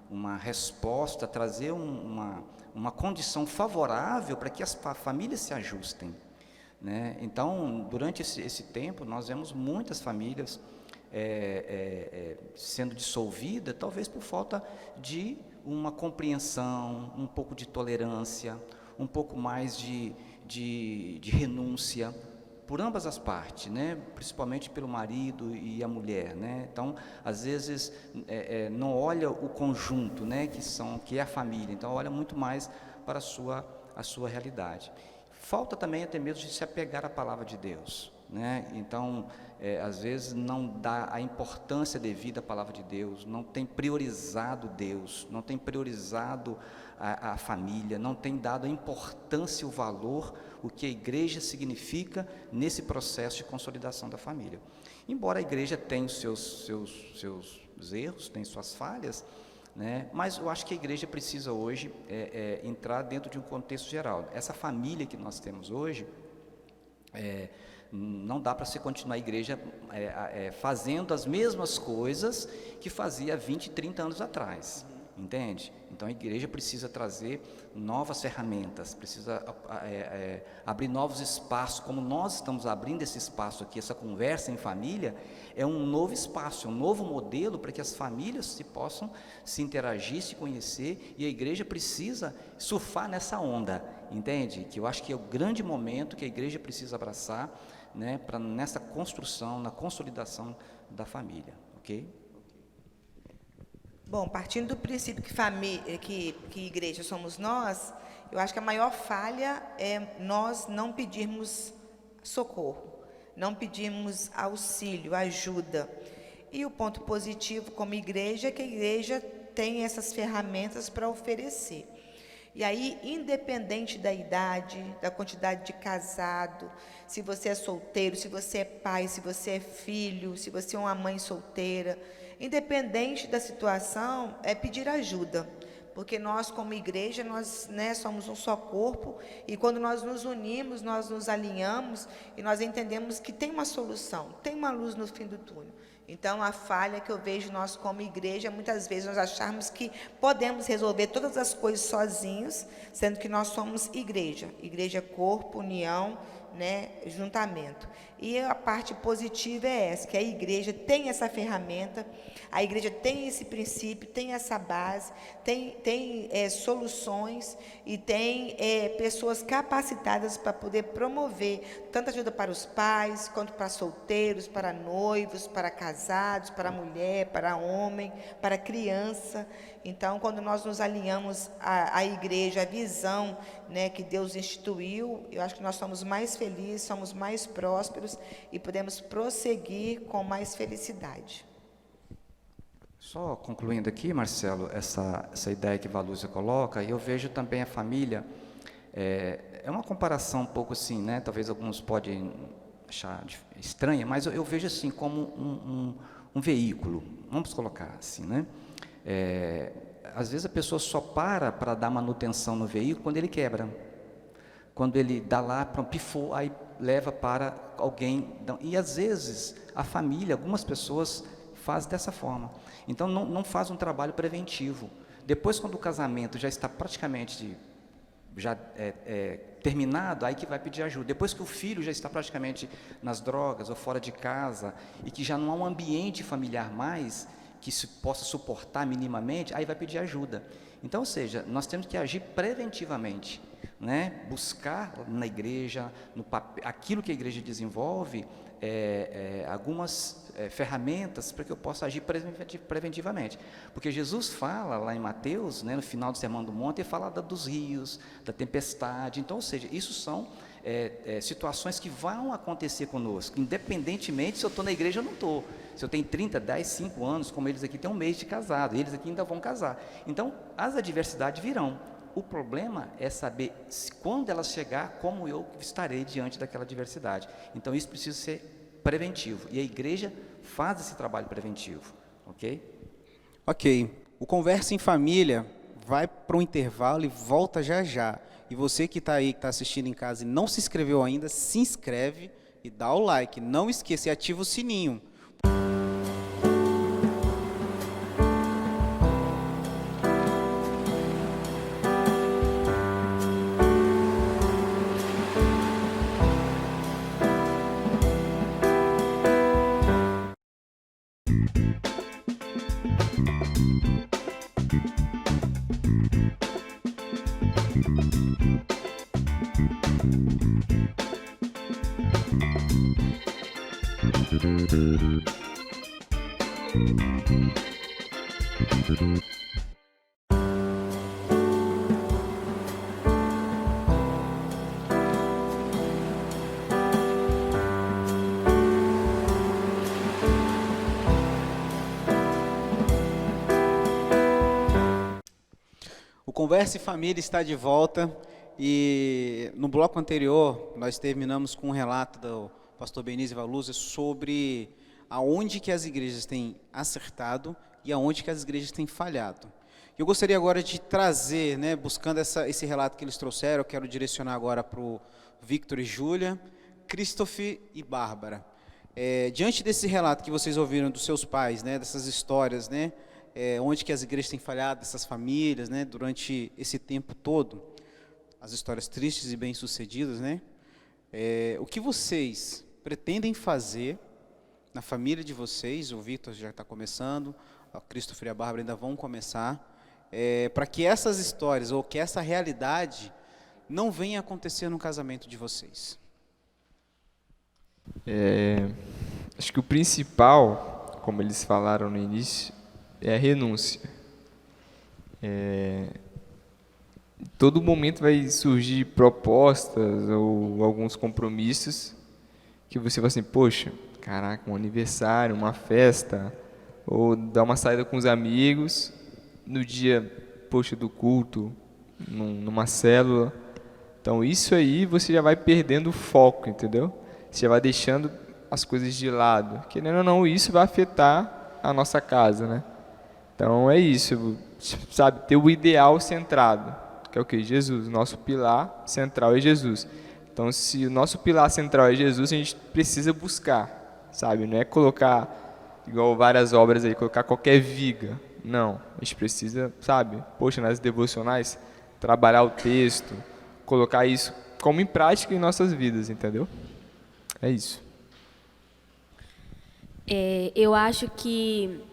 uma resposta, trazer uma condição favorável para que as famílias se ajustem, né? Então, durante esse tempo, nós vemos muitas famílias sendo dissolvidas, talvez por falta de uma compreensão, um pouco de tolerância, um pouco mais de renúncia, por ambas as partes, né? Principalmente pelo marido e a mulher, né? Então, às vezes, não olha o conjunto, né? Que é a família, então olha muito mais para a sua realidade. Falta também até mesmo de se apegar à palavra de Deus, né? Então, às vezes não dá a importância devida à palavra de Deus, não tem priorizado Deus, não tem priorizado a família, não tem dado a importância e o valor, o que a igreja significa nesse processo de consolidação da família. Embora a igreja tenha os seus erros, tenha suas falhas, né? Mas eu acho que a igreja precisa hoje entrar dentro de um contexto geral. Essa família que nós temos hoje, não dá para você continuar a igreja fazendo as mesmas coisas que fazia 20, 30 anos atrás, entende? Então a igreja precisa trazer novas ferramentas, precisa abrir novos espaços, como nós estamos abrindo esse espaço aqui, essa conversa em família, é um novo espaço, um novo modelo para que as famílias possam se interagir, se conhecer, e a igreja precisa surfar nessa onda, entende? Que eu acho que é o grande momento que a igreja precisa abraçar, né, para nessa construção, na consolidação da família, ok? Bom, partindo do princípio que igreja somos nós, eu acho que a maior falha é nós não pedirmos socorro, não pedirmos auxílio, ajuda. E o ponto positivo como igreja é que a igreja tem essas ferramentas para oferecer. E aí, independente da idade, da quantidade de casado, se você é solteiro, se você é pai, se você é filho, se você é uma mãe solteira, independente da situação, é pedir ajuda. Porque nós, como igreja, nós, né, somos um só corpo, e quando nós nos unimos, nós nos alinhamos, e nós entendemos que tem uma solução, tem uma luz no fim do túnel. Então, a falha que eu vejo nós como igreja, muitas vezes nós acharmos que podemos resolver todas as coisas sozinhos, sendo que nós somos igreja. Igreja é corpo, união, né, juntamento. E a parte positiva é essa, que a igreja tem essa ferramenta, a igreja tem esse princípio, tem essa base, tem soluções e tem pessoas capacitadas para poder promover tanto ajuda para os pais, quanto para solteiros, para noivos, para casados, para mulher, para homem, para criança. Então, quando nós nos alinhamos à igreja, à visão, né, que Deus instituiu, eu acho que nós somos mais felizes, somos mais prósperos e podemos prosseguir com mais felicidade. Só concluindo aqui, Marcelo, essa ideia que Valuza coloca, eu vejo também a família, é uma comparação um pouco assim, né? Talvez alguns podem achar estranha, mas eu vejo assim como um veículo, vamos colocar assim, né? Às vezes a pessoa só para dar manutenção no veículo quando ele quebra, quando ele dá lá, pifou, aí leva para alguém, e às vezes a família, algumas pessoas fazem dessa forma, então não faz um trabalho preventivo. Depois, quando o casamento já está praticamente terminado, aí que vai pedir ajuda. Depois que o filho já está praticamente nas drogas ou fora de casa, e que já não há um ambiente familiar mais, que se possa suportar minimamente, aí vai pedir ajuda. Então, ou seja, nós temos que agir preventivamente, né? Buscar na igreja, aquilo que a igreja desenvolve, algumas ferramentas para que eu possa agir preventivamente. Porque Jesus fala lá em Mateus, né, no final do Sermão do Monte, ele fala dos rios, da tempestade. Então, ou seja, isso são situações que vão acontecer conosco, independentemente se eu estou na igreja ou não estou. Se eu tenho 30, 10, 5 anos, como eles aqui têm um mês de casado, eles aqui ainda vão casar. Então, as adversidades virão. O problema é saber quando elas chegar, como eu estarei diante daquela adversidade. Então, isso precisa ser preventivo. E a igreja faz esse trabalho preventivo. Ok? Ok. O Conversa em Família vai para um intervalo e volta já já. E você que está aí, que está assistindo em casa e não se inscreveu ainda, se inscreve e dá o like. Não esqueça e ativa o sininho. O Conversa em Família está de volta e no bloco anterior nós terminamos com um relato do pastor Benício Valuza sobre aonde que as igrejas têm acertado e aonde que as igrejas têm falhado. Eu gostaria agora de trazer, né, buscando esse relato que eles trouxeram, eu quero direcionar agora para o Victor e Júlia, Christopher e Bárbara. Diante desse relato que vocês ouviram dos seus pais, né, dessas histórias, né, onde que as igrejas têm falhado, essas famílias, né, durante esse tempo todo, as histórias tristes e bem-sucedidas, né, o que vocês pretendem fazer na família de vocês, o Victor já está começando, a Christopher e a Bárbara ainda vão começar, para que essas histórias ou que essa realidade não venha acontecer no casamento de vocês? Acho que o principal, como eles falaram no início, é a renúncia. Todo momento vai surgir propostas ou alguns compromissos que você vai assim, poxa, caraca, um aniversário, uma festa, ou dar uma saída com os amigos, no dia, poxa, do culto, numa célula. Então, isso aí você já vai perdendo o foco, entendeu? Você já vai deixando as coisas de lado. Querendo ou não, isso vai afetar a nossa casa, né? Então, é isso, sabe? Ter o ideal centrado, que é o quê? Jesus. Nosso pilar central é Jesus. Então, se o nosso pilar central é Jesus, a gente precisa buscar, sabe? Não é colocar, igual várias obras aí, colocar qualquer viga. Não, a gente precisa, sabe? Poxa, nas devocionais, trabalhar o texto, colocar isso como em prática em nossas vidas, entendeu? É isso. Eu acho que,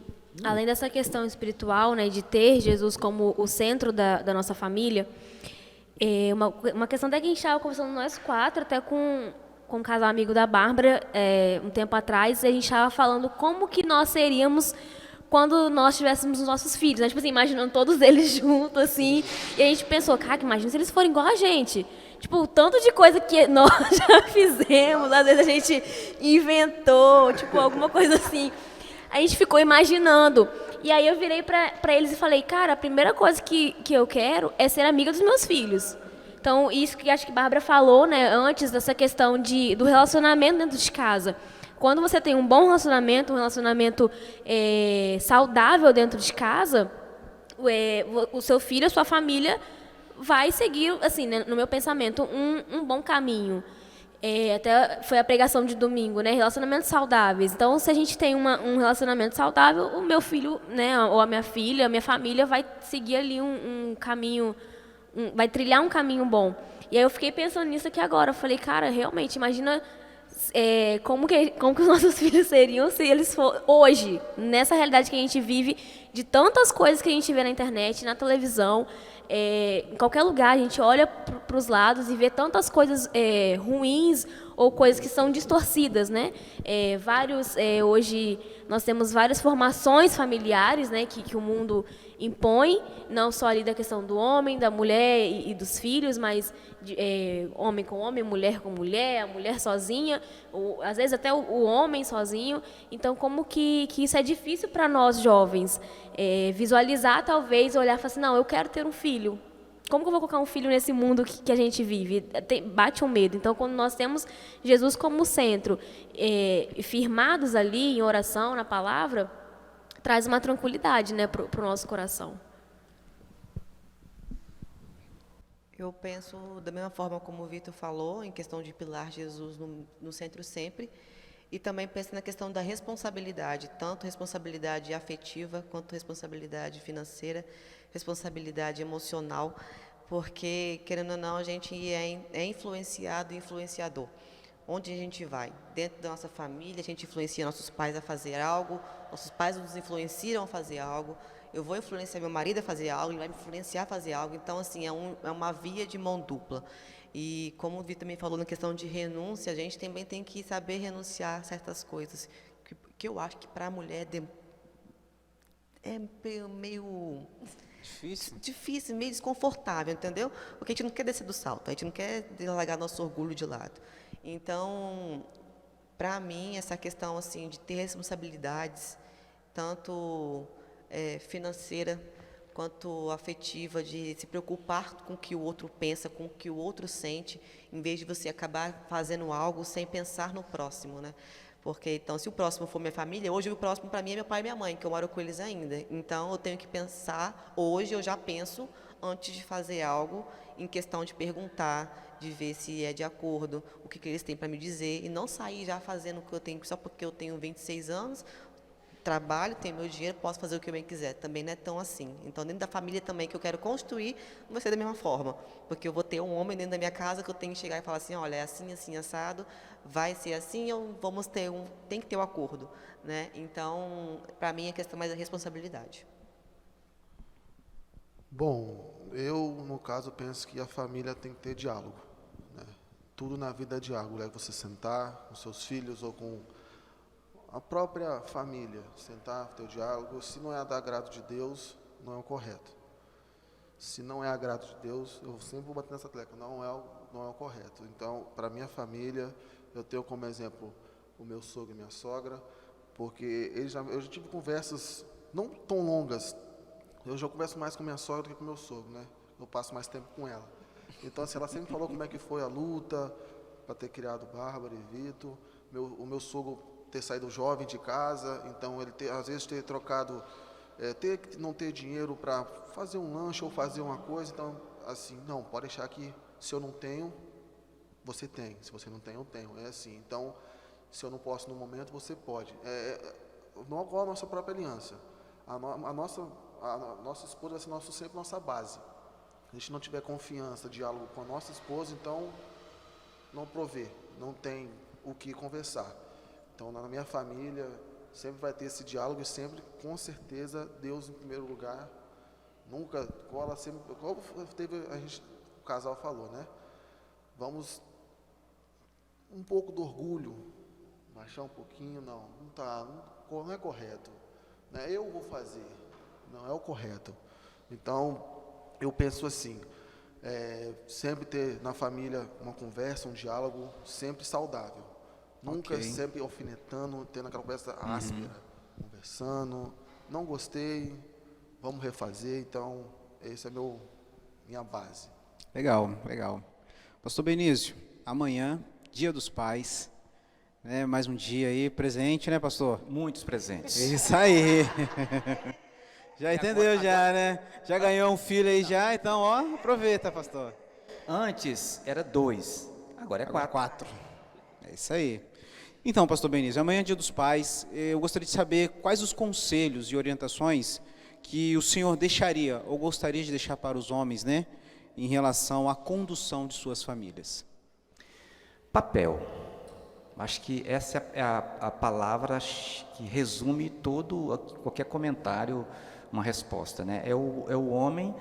além dessa questão espiritual, né, de ter Jesus como o centro da nossa família, uma questão até que a gente estava conversando nós quatro, até com um casal amigo da Bárbara, um tempo atrás, a gente estava falando como que nós seríamos quando nós tivéssemos os nossos filhos, né? Tipo assim, imaginando todos eles juntos, assim, e a gente pensou, cara, imagina se eles forem igual a gente. Tipo, o tanto de coisa que nós já fizemos, às vezes a gente inventou, tipo, alguma coisa assim. A gente ficou imaginando. E aí eu virei pra eles e falei, cara, a primeira coisa que eu quero é ser amiga dos meus filhos. Então, isso que acho que a Bárbara falou, né, antes dessa questão do relacionamento dentro de casa. Quando você tem um bom relacionamento, um relacionamento saudável dentro de casa, o seu filho, a sua família vai seguir, assim, né, no meu pensamento, um bom caminho. Até foi a pregação de domingo, né? Relacionamentos saudáveis. Então, se a gente tem um relacionamento saudável, o meu filho, né, ou a minha filha, a minha família vai seguir ali um caminho, vai trilhar um caminho bom. E aí eu fiquei pensando nisso aqui agora. Eu falei, cara, realmente, imagina como que os nossos filhos seriam se eles fossem hoje, nessa realidade que a gente vive, de tantas coisas que a gente vê na internet, na televisão, em qualquer lugar, a gente olha para os lados e vê tantas coisas ruins ou coisas que são distorcidas, né? Hoje nós temos várias formações familiares, né, que o mundo impõe, não só ali da questão do homem, da mulher e dos filhos, mas homem com homem, mulher com mulher, a mulher sozinha, às vezes até o homem sozinho. Então, como que isso é difícil para nós jovens visualizar, talvez, olhar e falar assim, não, eu quero ter um filho. Como que eu vou colocar um filho nesse mundo que a gente vive? Bate um medo. Então, quando nós temos Jesus como centro, firmados ali em oração, na palavra, traz uma tranquilidade, né, para o nosso coração. Eu penso da mesma forma como o Vitor falou, em questão de pilar Jesus no centro sempre, e também penso na questão da responsabilidade, tanto responsabilidade afetiva, quanto responsabilidade financeira, responsabilidade emocional, porque, querendo ou não, a gente é influenciado e influenciador. Onde a gente vai? Dentro da nossa família, a gente influencia nossos pais a fazer algo, nossos pais nos influenciam a fazer algo, eu vou influenciar meu marido a fazer algo, ele vai me influenciar a fazer algo. Então, assim, é uma via de mão dupla. E como o Vitor também falou na questão de renúncia, a gente também tem que saber renunciar a certas coisas, que eu acho que para a mulher é meio difícil, meio desconfortável, entendeu? Porque a gente não quer descer do salto, a gente não quer largar nosso orgulho de lado. Então, para mim, essa questão assim de ter responsabilidades, tanto financeira quanto afetiva, de se preocupar com o que o outro pensa, com o que o outro sente, em vez de você acabar fazendo algo sem pensar no próximo, né? Porque, então, se o próximo for minha família, hoje o próximo para mim é meu pai e minha mãe, que eu moro com eles ainda. Então, eu tenho que pensar, hoje eu já penso, antes de fazer algo, em questão de perguntar, de ver se é de acordo, o que eles têm para me dizer, e não sair já fazendo o que eu tenho, só porque eu tenho 26 anos, trabalho, tenho meu dinheiro, posso fazer o que eu bem quiser. Também não é tão assim. Então, dentro da família também que eu quero construir, não vai ser da mesma forma. Porque eu vou ter um homem dentro da minha casa que eu tenho que chegar e falar assim, olha, é assim, assim, assado, vai ser assim, ou tem que ter um acordo, né? Então, para mim, a questão mais é a responsabilidade. Bom, eu, no caso, penso que a família tem que ter diálogo, né? Tudo na vida é diálogo, é você sentar com seus filhos ou com a própria família, sentar, ter o diálogo. Se não é do agrado de Deus, não é o correto. Se não é agrado de Deus, eu sempre vou bater nessa tecla, não é o correto. Então, para minha família, eu tenho como exemplo o meu sogro e minha sogra, porque eu já tive conversas não tão longas. Eu já converso mais com minha sogra do que com meu sogro, né? Eu passo mais tempo com ela. Então, assim, ela sempre falou como é que foi a luta para ter criado Bárbara e Vitor. O meu sogro ter saído jovem de casa, então ele às vezes ter trocado, não ter dinheiro para fazer um lanche ou fazer uma coisa. Então, assim, não, pode deixar que se eu não tenho, você tem. Se você não tem, eu tenho. É assim. Então, se eu não posso no momento, você pode. Não igual a nossa própria aliança. A nossa esposa vai ser sempre nossa base. Se a gente não tiver confiança, diálogo com a nossa esposa, então não provê, não tem o que conversar. Então, na minha família, sempre vai ter esse diálogo e sempre, com certeza, Deus em primeiro lugar. Nunca cola, sempre, como o casal falou, né? Vamos um pouco do orgulho, baixar um pouquinho, não é correto, né? Eu vou fazer, não é o correto. Então, eu penso assim, sempre ter na família uma conversa, um diálogo sempre saudável. Nunca sempre alfinetando, tendo aquela conversa áspera, conversando, não gostei, vamos refazer. Então, esse é minha base. Legal, legal. Pastor Benício, amanhã, Dia dos Pais, né? Mais um dia aí presente, né, pastor? Muitos presentes. Isso aí. Já entendeu, já, né? Já ganhou um filho aí já, então, ó, aproveita, pastor. Antes era 2, agora é 4. 4. É isso aí. Então, pastor Benício, amanhã é Dia dos Pais. Eu gostaria de saber quais os conselhos e orientações que o senhor deixaria, ou gostaria de deixar para os homens, né? Em relação à condução de suas famílias. Papel. Acho que essa é a palavra que resume qualquer comentário, uma resposta, né? É o homem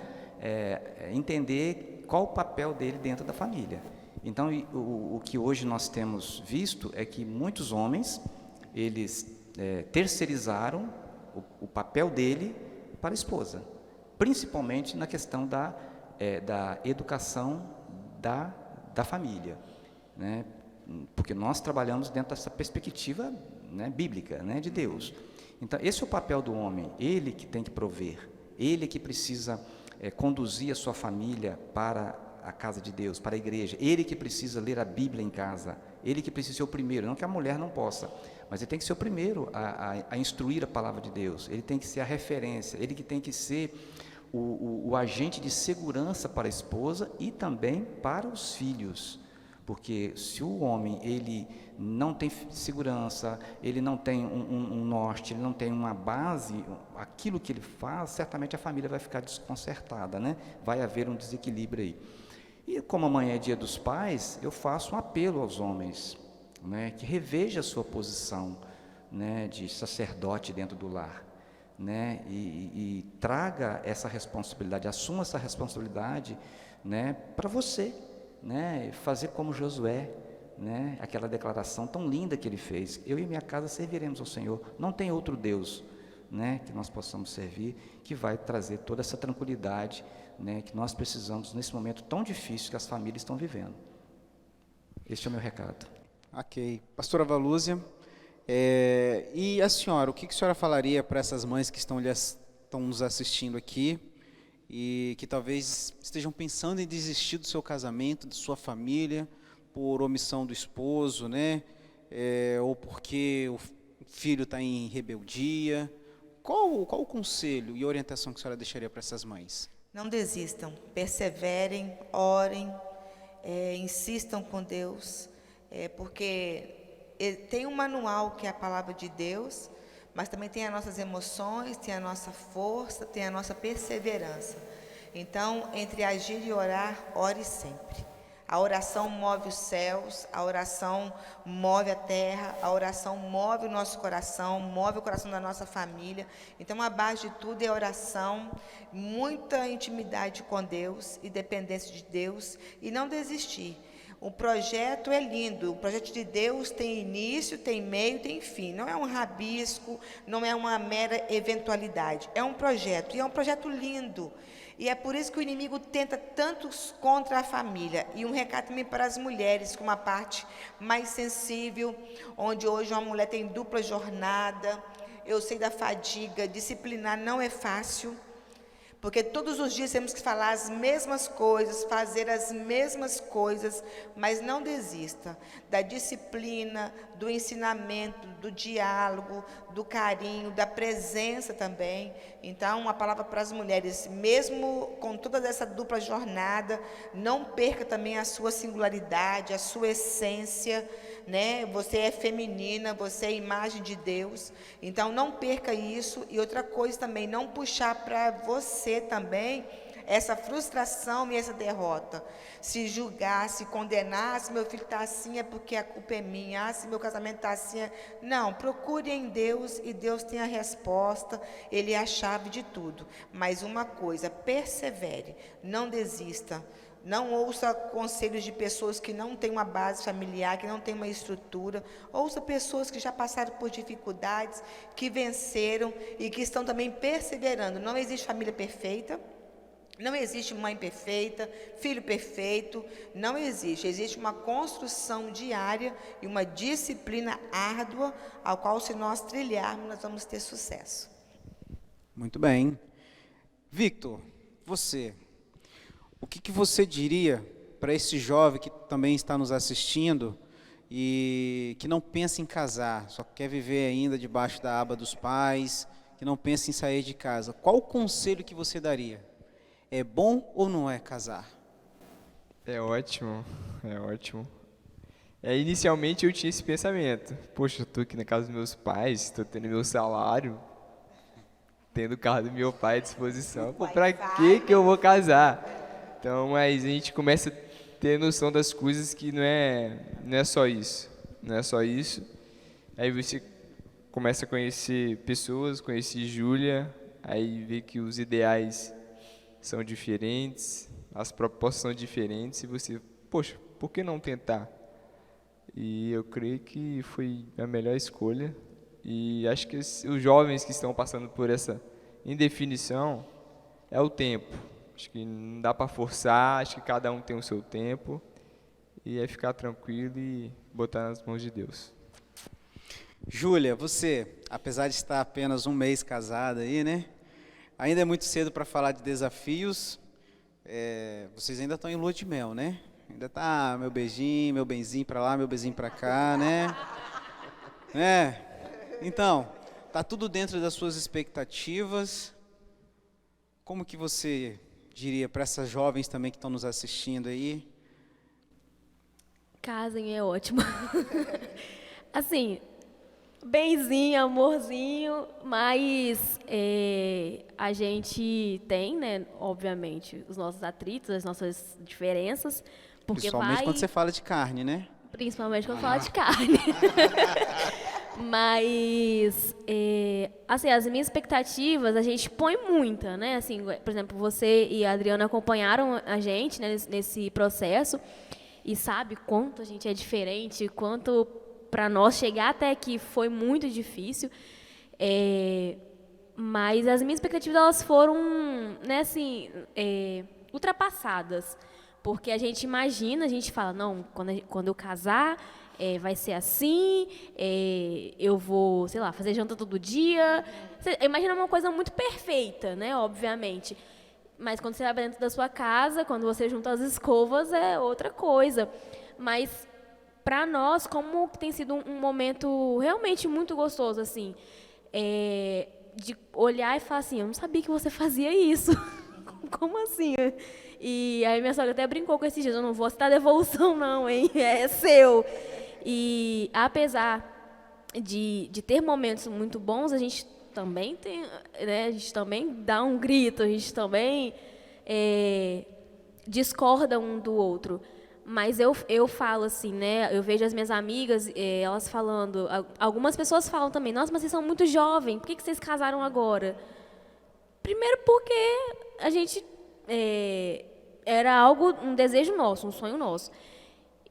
entender qual o papel dele dentro da família. Então, o que hoje nós temos visto é que muitos homens, eles terceirizaram o papel dele para a esposa, principalmente na questão da educação da família, né? Porque nós trabalhamos dentro dessa perspectiva, né, bíblica, né, de Deus. Então, esse é o papel do homem, ele que tem que prover, ele que precisa conduzir a sua família para a casa de Deus, para a igreja, ele que precisa ler a Bíblia em casa, ele que precisa ser o primeiro, não que a mulher não possa, mas ele tem que ser o primeiro a instruir a palavra de Deus, ele tem que ser a referência, ele que tem que ser o agente de segurança para a esposa e também para os filhos. Porque se o homem ele não tem segurança, ele não tem um norte, ele não tem uma base, aquilo que ele faz, certamente a família vai ficar desconcertada, né? Vai haver um desequilíbrio aí. E como amanhã é Dia dos Pais, eu faço um apelo aos homens, né? Que reveja a sua posição, né? De sacerdote dentro do lar, né? E traga essa responsabilidade, assuma essa responsabilidade, né? Para você, né? Fazer como Josué, né? Aquela declaração tão linda que ele fez: eu e minha casa serviremos ao Senhor, não tem outro Deus, né? Que nós possamos servir, que vai trazer toda essa tranquilidade, né? Que nós precisamos nesse momento tão difícil que as famílias estão vivendo. Este é o meu recado. Ok. Pastora Valúzia, e a senhora, o que a senhora falaria para essas mães que estão nos assistindo aqui e que talvez estejam pensando em desistir do seu casamento, de sua família, por omissão do esposo, né? Ou porque o filho está em rebeldia? Qual o conselho e orientação que a senhora deixaria para essas mães? Não desistam, perseverem, orem, insistam com Deus, porque tem um manual que é a palavra de Deus, mas também tem as nossas emoções, tem a nossa força, tem a nossa perseverança. Então, entre agir e orar, ore sempre. A oração move os céus, a oração move a terra, a oração move o nosso coração, move o coração da nossa família. Então, a base de tudo é oração, muita intimidade com Deus e dependência de Deus, e não desistir. O projeto é lindo, o projeto de Deus tem início, tem meio, tem fim. Não é um rabisco, não é uma mera eventualidade. É um projeto, e é um projeto lindo. E é por isso que o inimigo tenta tantos contra a família. E um recado também para as mulheres, com uma parte mais sensível, onde hoje uma mulher tem dupla jornada. Eu sei da fadiga, disciplinar não é fácil. Porque todos os dias temos que falar as mesmas coisas, fazer as mesmas coisas, mas não desista da disciplina, do ensinamento, do diálogo, do carinho, da presença também. Então, uma palavra para as mulheres, mesmo com toda essa dupla jornada, não perca também a sua singularidade, a sua essência, né? Você é feminina, você é imagem de Deus, então não perca isso. E outra coisa também, não puxar para você também essa frustração e essa derrota. Se julgar, se condenar, se meu filho está assim é porque a culpa é minha, se meu casamento está assim Não, procure em Deus e Deus tem a resposta, Ele é a chave de tudo. Mas uma coisa, persevere, não desista. Não ouça conselhos de pessoas que não têm uma base familiar, que não têm uma estrutura. Ouça pessoas que já passaram por dificuldades, que venceram e que estão também perseverando. Não existe família perfeita, não existe mãe perfeita, filho perfeito, não existe. Existe uma construção diária e uma disciplina árdua, ao qual, se nós trilharmos, nós vamos ter sucesso. Muito bem. Victor, você... O que você diria para esse jovem que também está nos assistindo e que não pensa em casar, só quer viver ainda debaixo da aba dos pais, que não pensa em sair de casa? Qual o conselho que você daria? É bom ou não é casar? É ótimo, é ótimo. Inicialmente eu tinha esse pensamento. Poxa, eu estou aqui na casa dos meus pais, estou tendo meu salário, tendo o carro do meu pai à disposição. Para que eu vou casar? Então, mas a gente começa a ter noção das coisas que não é só isso. Não é só isso. Aí você começa a conhecer pessoas, conhecer Júlia, aí vê que os ideais são diferentes, as propostas são diferentes, e você, poxa, por que não tentar? E eu creio que foi a melhor escolha. E acho que os jovens que estão passando por essa indefinição é o tempo. Acho que não dá para forçar, acho que cada um tem o seu tempo, e é ficar tranquilo e botar nas mãos de Deus. Júlia, você, apesar de estar apenas um mês casada aí, né? Ainda é muito cedo para falar de desafios. Vocês ainda estão em lua de mel, né? Ainda tá meu beijinho, meu benzinho para lá, meu beijinho para cá, né? Então, tá tudo dentro das suas expectativas. Como que você diria para essas jovens também que estão nos assistindo aí? Casem é ótimo. Assim, benzinho, amorzinho, mas a gente tem, né, obviamente, os nossos atritos, as nossas diferenças. Porque principalmente quando você fala de carne, né? Principalmente quando fala de carne. Mas, assim, as minhas expectativas, a gente põe muita, né? Assim, por exemplo, você e a Adriana acompanharam a gente, né, nesse processo e sabe quanto a gente é diferente, quanto para nós chegar até aqui foi muito difícil. Mas as minhas expectativas, elas foram, né, assim, ultrapassadas. Porque a gente imagina, a gente fala, não, quando eu casar, vai ser assim, eu vou, sei lá, fazer janta todo dia. Você imagina uma coisa muito perfeita, né, obviamente. Mas quando você vai dentro da sua casa, quando você junta as escovas, é outra coisa. Mas, para nós, como tem sido um momento realmente muito gostoso, assim, de olhar e falar assim, eu não sabia que você fazia isso. Como assim? E aí minha sogra até brincou com esses dias, eu não vou aceitar devolução não, hein? É seu. E apesar de ter momentos muito bons, a gente também tem, né, a gente também dá um grito, a gente também discorda um do outro. Mas eu falo assim, né, eu vejo as minhas amigas, elas falando, algumas pessoas falam também, nossa, mas vocês são muito jovens, por que vocês casaram agora? Primeiro porque a gente era algo, um desejo nosso, um sonho nosso.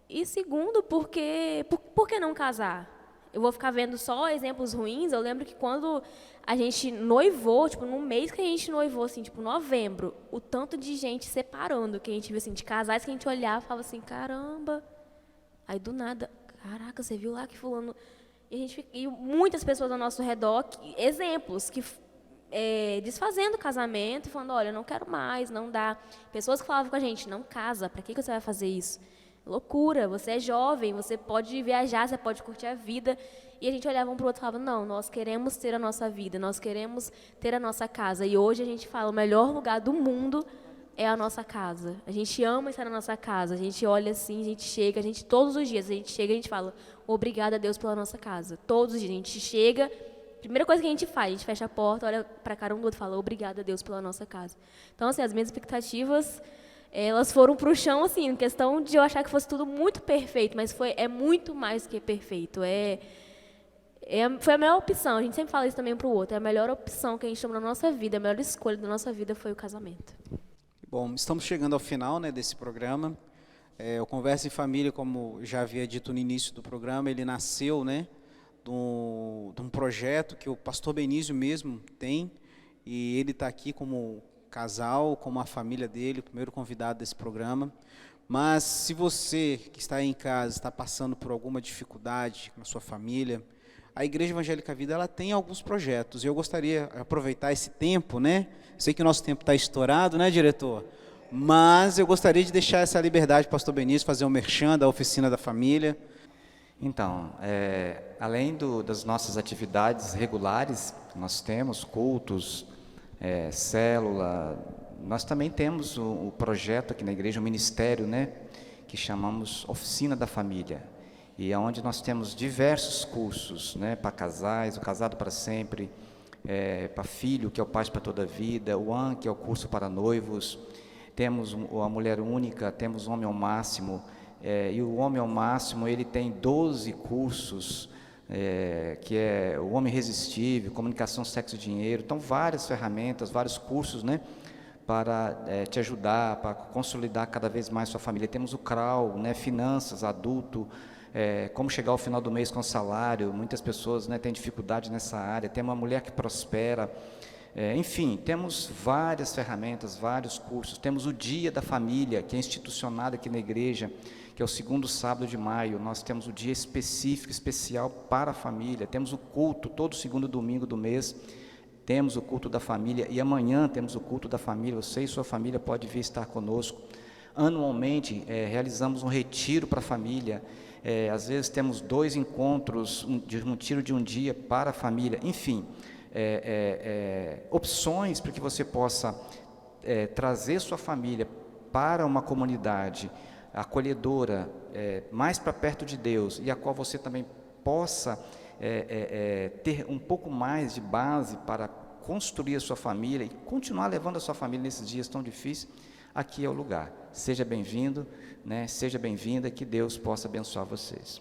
E segundo, porque por que não casar? Eu vou ficar vendo só exemplos ruins. Eu lembro que quando a gente noivou, tipo, no mês que a gente noivou, assim, tipo, novembro, o tanto de gente separando, que a gente viu, assim, de casais que a gente olhava e falava assim, caramba. Aí, do nada, caraca, você viu lá que fulano... E muitas pessoas ao nosso redor, exemplos, que desfazendo o casamento e falando, olha, eu não quero mais, não dá. Pessoas que falavam com a gente, não casa, para que você vai fazer isso? Loucura, você é jovem, você pode viajar, você pode curtir a vida. E a gente olhava um para o outro e falava, não, nós queremos ter a nossa vida, nós queremos ter a nossa casa. E hoje a gente fala, o melhor lugar do mundo é a nossa casa. A gente ama estar na nossa casa, a gente olha assim, a gente chega, todos os dias, a gente chega e a gente fala, obrigada a Deus pela nossa casa. Todos os dias a gente chega, primeira coisa que a gente faz, a gente fecha a porta, olha para a cara um do outro e fala, obrigada, Deus, pela nossa casa. Então, assim, as minhas expectativas, elas foram para o chão, assim, em questão de eu achar que fosse tudo muito perfeito, mas é muito mais que perfeito. Foi a melhor opção, a gente sempre fala isso também para o outro, é a melhor opção que a gente tomou na nossa vida, a melhor escolha da nossa vida foi o casamento. Bom, estamos chegando ao final, né, desse programa. O Conversa em Família, como já havia dito no início do programa, ele nasceu, né, de um projeto que o pastor Benício mesmo tem, e ele está aqui como casal, como a família dele, o primeiro convidado desse programa. Mas se você que está aí em casa está passando por alguma dificuldade na sua família, a Igreja Evangélica Vida, ela tem alguns projetos, e eu gostaria de aproveitar esse tempo, né? Sei que o nosso tempo está estourado, né, diretor? Mas eu gostaria de deixar essa liberdade para o pastor Benício fazer um merchan da Oficina da Família. Então, além das nossas atividades regulares, nós temos cultos, célula, nós também temos o projeto aqui na igreja, o ministério, né, que chamamos Oficina da Família, e é onde nós temos diversos cursos, né, para casais, o Casado para Sempre, para filho, que é o Paz para Toda a Vida, o AN, que é o curso para noivos, temos a Mulher Única, temos o Homem ao Máximo, e o Homem ao Máximo, ele tem 12 cursos, que é o Homem Irresistível, Comunicação, Sexo e Dinheiro, então várias ferramentas, vários cursos, né, para te ajudar, para consolidar cada vez mais sua família. Temos o CRAU, né, Finanças, Adulto, como chegar ao final do mês com salário, muitas pessoas, né, têm dificuldade nessa área, tem uma mulher que prospera, enfim, temos várias ferramentas, vários cursos, temos o Dia da Família, que é institucionado aqui na igreja, que é o 2º sábado de maio, nós temos o dia específico, especial para a família, temos o culto, todo 2º domingo do mês, temos o culto da família, e amanhã temos o culto da família, você e sua família pode vir estar conosco. Anualmente, realizamos um retiro para a família, às vezes temos 2 encontros, um tiro de um dia para a família, enfim, opções para que você possa trazer sua família para uma comunidade acolhedora, mais para perto de Deus, e a qual você também possa ter um pouco mais de base para construir a sua família e continuar levando a sua família nesses dias tão difíceis. Aqui é o lugar. Seja bem-vindo, né? Seja bem-vinda, que Deus possa abençoar vocês.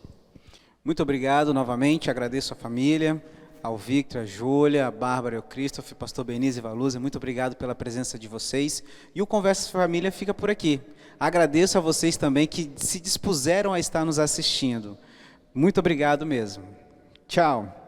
Muito obrigado novamente, agradeço a família, ao Victor, a Júlia, a Bárbara e o Christopher, pastor Benício e Valuza, muito obrigado pela presença de vocês. E o Conversa Família fica por aqui. Agradeço a vocês também que se dispuseram a estar nos assistindo. Muito obrigado mesmo. Tchau.